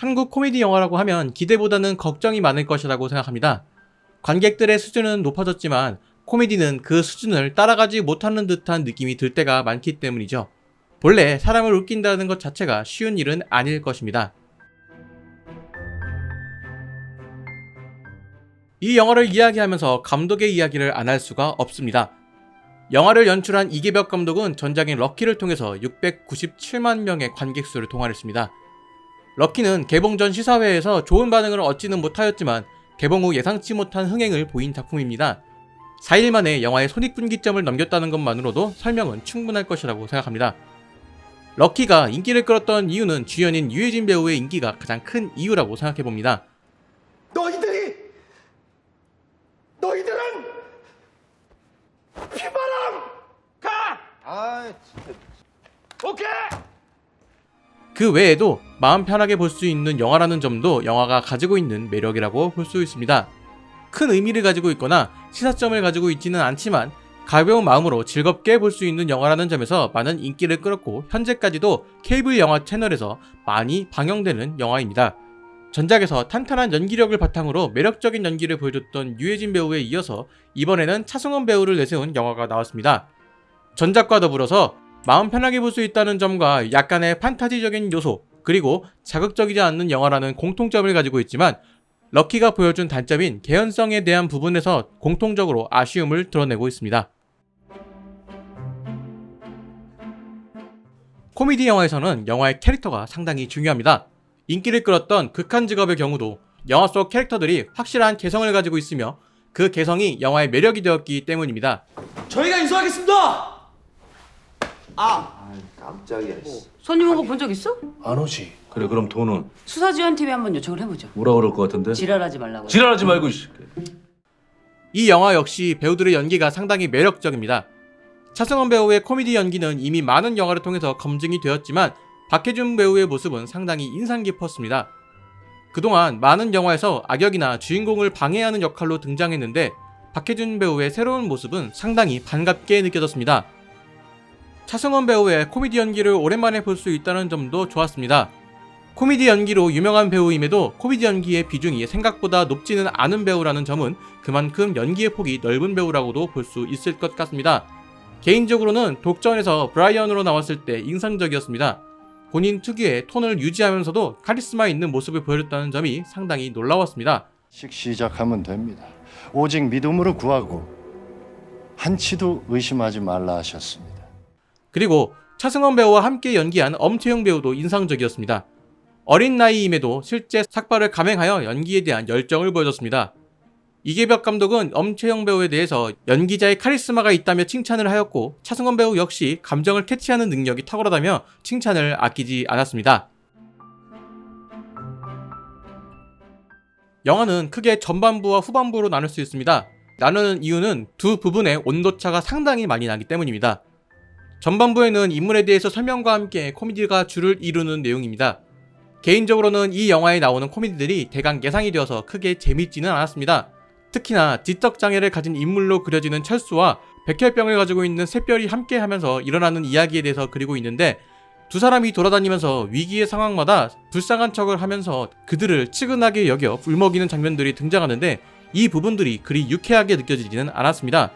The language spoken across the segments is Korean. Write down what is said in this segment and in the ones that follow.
한국 코미디 영화라고 하면 기대보다는 걱정이 많을 것이라고 생각합니다. 관객들의 수준은 높아졌지만 코미디는 그 수준을 따라가지 못하는 듯한 느낌이 들 때가 많기 때문이죠. 본래 사람을 웃긴다는 것 자체가 쉬운 일은 아닐 것입니다. 이 영화를 이야기하면서 감독의 이야기를 안 할 수가 없습니다. 영화를 연출한 이계벽 감독은 전작인 럭키를 통해서 697만 명의 관객 수를 동원했습니다. 럭키는 개봉 전 시사회에서 좋은 반응을 얻지는 못하였지만 개봉 후 예상치 못한 흥행을 보인 작품입니다. 4일 만에 영화의 손익분기점을 넘겼다는 것만으로도 설명은 충분할 것이라고 생각합니다. 럭키가 인기를 끌었던 이유는 주연인 유해진 배우의 인기가 가장 큰 이유라고 생각해봅니다. 너희들은 피바람 가! 오케이! 그 외에도 마음 편하게 볼 수 있는 영화라는 점도 영화가 가지고 있는 매력이라고 볼 수 있습니다. 큰 의미를 가지고 있거나 시사점을 가지고 있지는 않지만 가벼운 마음으로 즐겁게 볼 수 있는 영화라는 점에서 많은 인기를 끌었고 현재까지도 케이블 영화 채널에서 많이 방영되는 영화입니다. 전작에서 탄탄한 연기력을 바탕으로 매력적인 연기를 보여줬던 유해진 배우에 이어서 이번에는 차승원 배우를 내세운 영화가 나왔습니다. 전작과 더불어서 마음 편하게 볼 수 있다는 점과 약간의 판타지적인 요소 그리고 자극적이지 않는 영화라는 공통점을 가지고 있지만 럭키가 보여준 단점인 개연성에 대한 부분에서 공통적으로 아쉬움을 드러내고 있습니다. 코미디 영화에서는 영화의 캐릭터가 상당히 중요합니다. 인기를 끌었던 극한 직업의 경우도 영화 속 캐릭터들이 확실한 개성을 가지고 있으며 그 개성이 영화의 매력이 되었기 때문입니다. 저희가 인수하겠습니다. 깜짝이야. 손님 온 거 본 적 있어? 안 오지. 그래 그럼 돈은 수사지원팀에 한번 요청을 해보죠. 뭐라 그럴 것 같은데? 지랄하지 말라고. 지랄하지 말고 이 새끼. 이 영화 역시 배우들의 연기가 상당히 매력적입니다. 차승원 배우의 코미디 연기는 이미 많은 영화를 통해서 검증이 되었지만 박해준 배우의 모습은 상당히 인상 깊었습니다. 그동안 많은 영화에서 악역이나 주인공을 방해하는 역할로 등장했는데 박해준 배우의 새로운 모습은 상당히 반갑게 느껴졌습니다. 차승원 배우의 코미디 연기를 오랜만에 볼 수 있다는 점도 좋았습니다. 코미디 연기로 유명한 배우임에도 코미디 연기의 비중이 생각보다 높지는 않은 배우라는 점은 그만큼 연기의 폭이 넓은 배우라고도 볼 수 있을 것 같습니다. 개인적으로는 독전에서 브라이언으로 나왔을 때 인상적이었습니다. 본인 특유의 톤을 유지하면서도 카리스마 있는 모습을 보여줬다는 점이 상당히 놀라웠습니다. 시작하면 됩니다. 오직 믿음으로 구하고 한치도 의심하지 말라 하셨습니다. 그리고 차승원 배우와 함께 연기한 엄태영 배우도 인상적이었습니다. 어린 나이임에도 실제 삭발을 감행하여 연기에 대한 열정을 보여줬습니다. 이계벽 감독은 엄태영 배우에 대해서 연기자의 카리스마가 있다며 칭찬을 하였고 차승원 배우 역시 감정을 캐치하는 능력이 탁월하다며 칭찬을 아끼지 않았습니다. 영화는 크게 전반부와 후반부로 나눌 수 있습니다. 나누는 이유는 두 부분의 온도차가 상당히 많이 나기 때문입니다. 전반부에는 인물에 대해서 설명과 함께 코미디가 주를 이루는 내용입니다. 개인적으로는 이 영화에 나오는 코미디들이 대강 예상이 되어서 크게 재밌지는 않았습니다. 특히나 지적장애를 가진 인물로 그려지는 철수와 백혈병을 가지고 있는 샛별이 함께 하면서 일어나는 이야기에 대해서 그리고 있는데 두 사람이 돌아다니면서 위기의 상황마다 불쌍한 척을 하면서 그들을 측은하게 여겨 울먹이는 장면들이 등장하는데 이 부분들이 그리 유쾌하게 느껴지지는 않았습니다.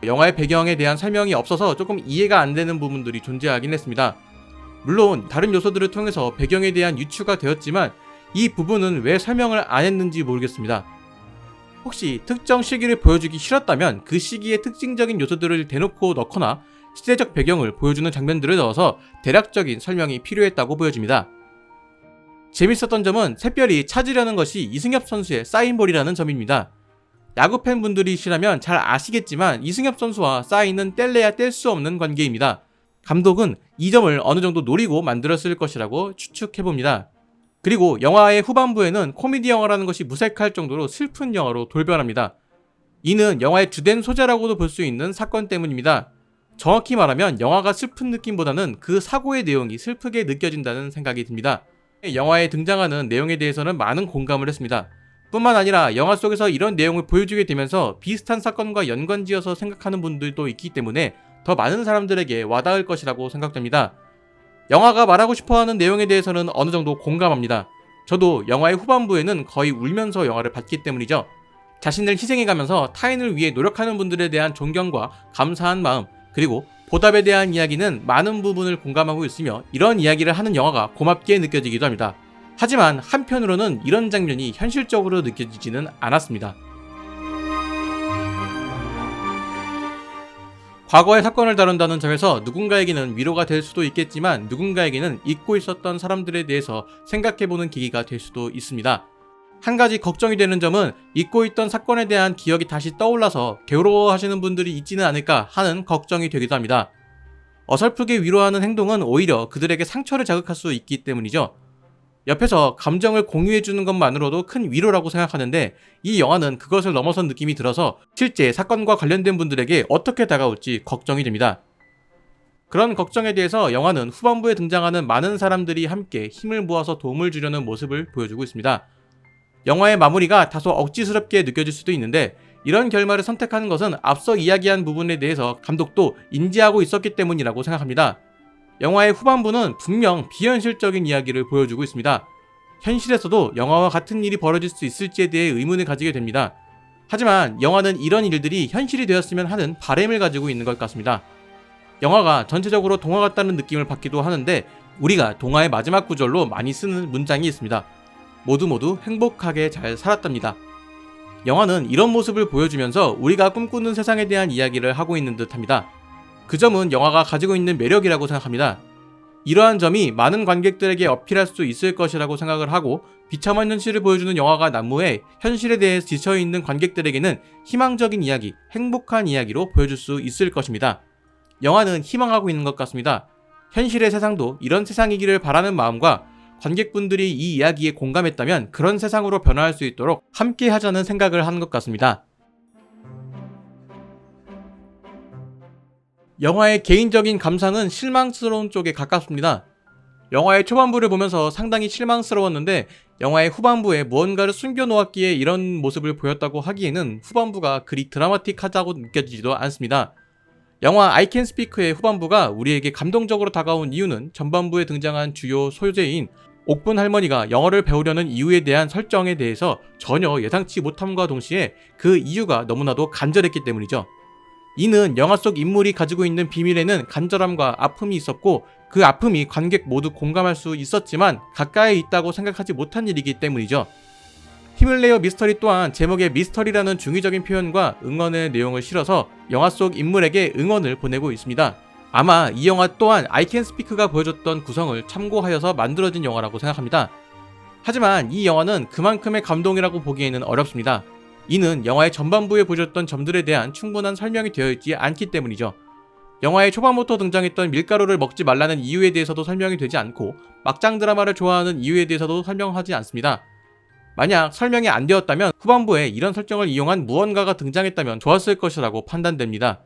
영화의 배경에 대한 설명이 없어서 조금 이해가 안 되는 부분들이 존재하긴 했습니다. 물론 다른 요소들을 통해서 배경에 대한 유추가 되었지만 이 부분은 왜 설명을 안 했는지 모르겠습니다. 혹시 특정 시기를 보여주기 싫었다면 그 시기의 특징적인 요소들을 대놓고 넣거나 시대적 배경을 보여주는 장면들을 넣어서 대략적인 설명이 필요했다고 보여집니다. 재밌었던 점은 샛별이 찾으려는 것이 이승엽 선수의 사인볼이라는 점입니다. 야구 팬분들이시라면 잘 아시겠지만 이승엽 선수와 사인은 뗄래야 뗄 수 없는 관계입니다. 감독은 이 점을 어느 정도 노리고 만들었을 것이라고 추측해봅니다. 그리고 영화의 후반부에는 코미디 영화라는 것이 무색할 정도로 슬픈 영화로 돌변합니다. 이는 영화의 주된 소재라고도 볼 수 있는 사건 때문입니다. 정확히 말하면 영화가 슬픈 느낌보다는 그 사고의 내용이 슬프게 느껴진다는 생각이 듭니다. 영화에 등장하는 내용에 대해서는 많은 공감을 했습니다. 뿐만 아니라 영화 속에서 이런 내용을 보여주게 되면서 비슷한 사건과 연관지어서 생각하는 분들도 있기 때문에 더 많은 사람들에게 와닿을 것이라고 생각됩니다. 영화가 말하고 싶어하는 내용에 대해서는 어느 정도 공감합니다. 저도 영화의 후반부에는 거의 울면서 영화를 봤기 때문이죠. 자신을 희생해가면서 타인을 위해 노력하는 분들에 대한 존경과 감사한 마음, 그리고 보답에 대한 이야기는 많은 부분을 공감하고 있으며 이런 이야기를 하는 영화가 고맙게 느껴지기도 합니다. 하지만 한편으로는 이런 장면이 현실적으로 느껴지지는 않았습니다. 과거의 사건을 다룬다는 점에서 누군가에게는 위로가 될 수도 있겠지만 누군가에게는 잊고 있었던 사람들에 대해서 생각해보는 계기가 될 수도 있습니다. 한 가지 걱정이 되는 점은 잊고 있던 사건에 대한 기억이 다시 떠올라서 괴로워하시는 분들이 있지는 않을까 하는 걱정이 되기도 합니다. 어설프게 위로하는 행동은 오히려 그들에게 상처를 자극할 수 있기 때문이죠. 옆에서 감정을 공유해주는 것만으로도 큰 위로라고 생각하는데 이 영화는 그것을 넘어선 느낌이 들어서 실제 사건과 관련된 분들에게 어떻게 다가올지 걱정이 됩니다. 그런 걱정에 대해서 영화는 후반부에 등장하는 많은 사람들이 함께 힘을 모아서 도움을 주려는 모습을 보여주고 있습니다. 영화의 마무리가 다소 억지스럽게 느껴질 수도 있는데 이런 결말을 선택하는 것은 앞서 이야기한 부분에 대해서 감독도 인지하고 있었기 때문이라고 생각합니다. 영화의 후반부는 분명 비현실적인 이야기를 보여주고 있습니다. 현실에서도 영화와 같은 일이 벌어질 수 있을지에 대해 의문을 가지게 됩니다. 하지만 영화는 이런 일들이 현실이 되었으면 하는 바람을 가지고 있는 것 같습니다. 영화가 전체적으로 동화 같다는 느낌을 받기도 하는데 우리가 동화의 마지막 구절로 많이 쓰는 문장이 있습니다. 모두 행복하게 잘 살았답니다. 영화는 이런 모습을 보여주면서 우리가 꿈꾸는 세상에 대한 이야기를 하고 있는 듯합니다. 그 점은 영화가 가지고 있는 매력이라고 생각합니다. 이러한 점이 많은 관객들에게 어필할 수 있을 것이라고 생각을 하고 비참한 현실을 보여주는 영화가 난무해 현실에 대해 지쳐있는 관객들에게는 희망적인 이야기, 행복한 이야기로 보여줄 수 있을 것입니다. 영화는 희망하고 있는 것 같습니다. 현실의 세상도 이런 세상이기를 바라는 마음과 관객분들이 이 이야기에 공감했다면 그런 세상으로 변화할 수 있도록 함께 하자는 생각을 하는 것 같습니다. 영화의 개인적인 감상은 실망스러운 쪽에 가깝습니다. 영화의 초반부를 보면서 상당히 실망스러웠는데 영화의 후반부에 무언가를 숨겨놓았기에 이런 모습을 보였다고 하기에는 후반부가 그리 드라마틱하다고 느껴지지도 않습니다. 영화 I Can Speak의 후반부가 우리에게 감동적으로 다가온 이유는 전반부에 등장한 주요 소재인 옥분 할머니가 영어를 배우려는 이유에 대한 설정에 대해서 전혀 예상치 못함과 동시에 그 이유가 너무나도 간절했기 때문이죠. 이는 영화 속 인물이 가지고 있는 비밀에는 간절함과 아픔이 있었고 그 아픔이 관객 모두 공감할 수 있었지만 가까이 있다고 생각하지 못한 일이기 때문이죠. 힘을 내어 미스터리 또한 제목에 미스터리라는 중의적인 표현과 응원의 내용을 실어서 영화 속 인물에게 응원을 보내고 있습니다. 아마 이 영화 또한 I Can Speak가 보여줬던 구성을 참고하여서 만들어진 영화라고 생각합니다. 하지만 이 영화는 그만큼의 감동이라고 보기에는 어렵습니다. 이는 영화의 전반부에 보여줬던 점들에 대한 충분한 설명이 되어 있지 않기 때문이죠. 영화의 초반부터 등장했던 밀가루를 먹지 말라는 이유에 대해서도 설명이 되지 않고 막장 드라마를 좋아하는 이유에 대해서도 설명하지 않습니다. 만약 설명이 안 되었다면 후반부에 이런 설정을 이용한 무언가가 등장했다면 좋았을 것이라고 판단됩니다.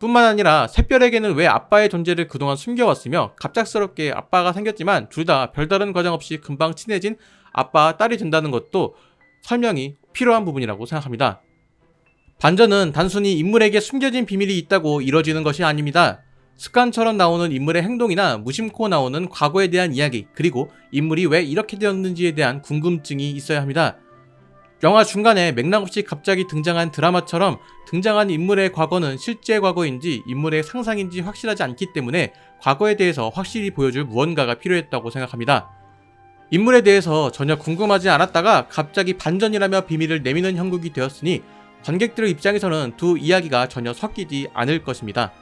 뿐만 아니라 샛별에게는 왜 아빠의 존재를 그동안 숨겨왔으며 갑작스럽게 아빠가 생겼지만 둘 다 별다른 과정 없이 금방 친해진 아빠와 딸이 된다는 것도 설명이 필요한 부분이라고 생각합니다. 반전은 단순히 인물에게 숨겨진 비밀이 있다고 이뤄지는 것이 아닙니다. 습관처럼 나오는 인물의 행동이나 무심코 나오는 과거에 대한 이야기, 그리고 인물이 왜 이렇게 되었는지에 대한 궁금증이 있어야 합니다. 영화 중간에 맥락없이 갑자기 등장한 드라마처럼 등장한 인물의 과거는 실제 과거인지 인물의 상상인지 확실하지 않기 때문에 과거에 대해서 확실히 보여줄 무언가가 필요했다고 생각합니다. 인물에 대해서 전혀 궁금하지 않았다가 갑자기 반전이라며 비밀을 내미는 형국이 되었으니 관객들 입장에서는 두 이야기가 전혀 섞이지 않을 것입니다.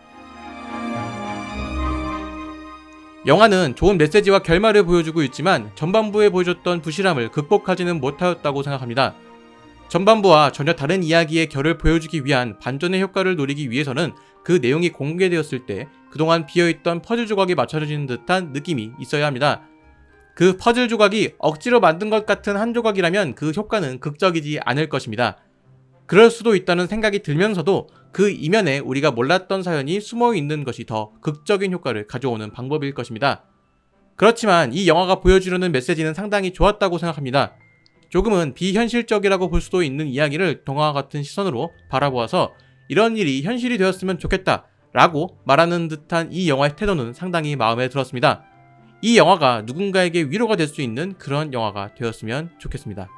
영화는 좋은 메시지와 결말을 보여주고 있지만 전반부에 보여줬던 부실함을 극복하지는 못하였다고 생각합니다. 전반부와 전혀 다른 이야기의 결을 보여주기 위한 반전의 효과를 노리기 위해서는 그 내용이 공개되었을 때 그동안 비어있던 퍼즐 조각이 맞춰지는 듯한 느낌이 있어야 합니다. 그 퍼즐 조각이 억지로 만든 것 같은 한 조각이라면 그 효과는 극적이지 않을 것입니다. 그럴 수도 있다는 생각이 들면서도 그 이면에 우리가 몰랐던 사연이 숨어있는 것이 더 극적인 효과를 가져오는 방법일 것입니다. 그렇지만 이 영화가 보여주려는 메시지는 상당히 좋았다고 생각합니다. 조금은 비현실적이라고 볼 수도 있는 이야기를 동화와 같은 시선으로 바라보아서 이런 일이 현실이 되었으면 좋겠다 라고 말하는 듯한 이 영화의 태도는 상당히 마음에 들었습니다. 이 영화가 누군가에게 위로가 될 수 있는 그런 영화가 되었으면 좋겠습니다.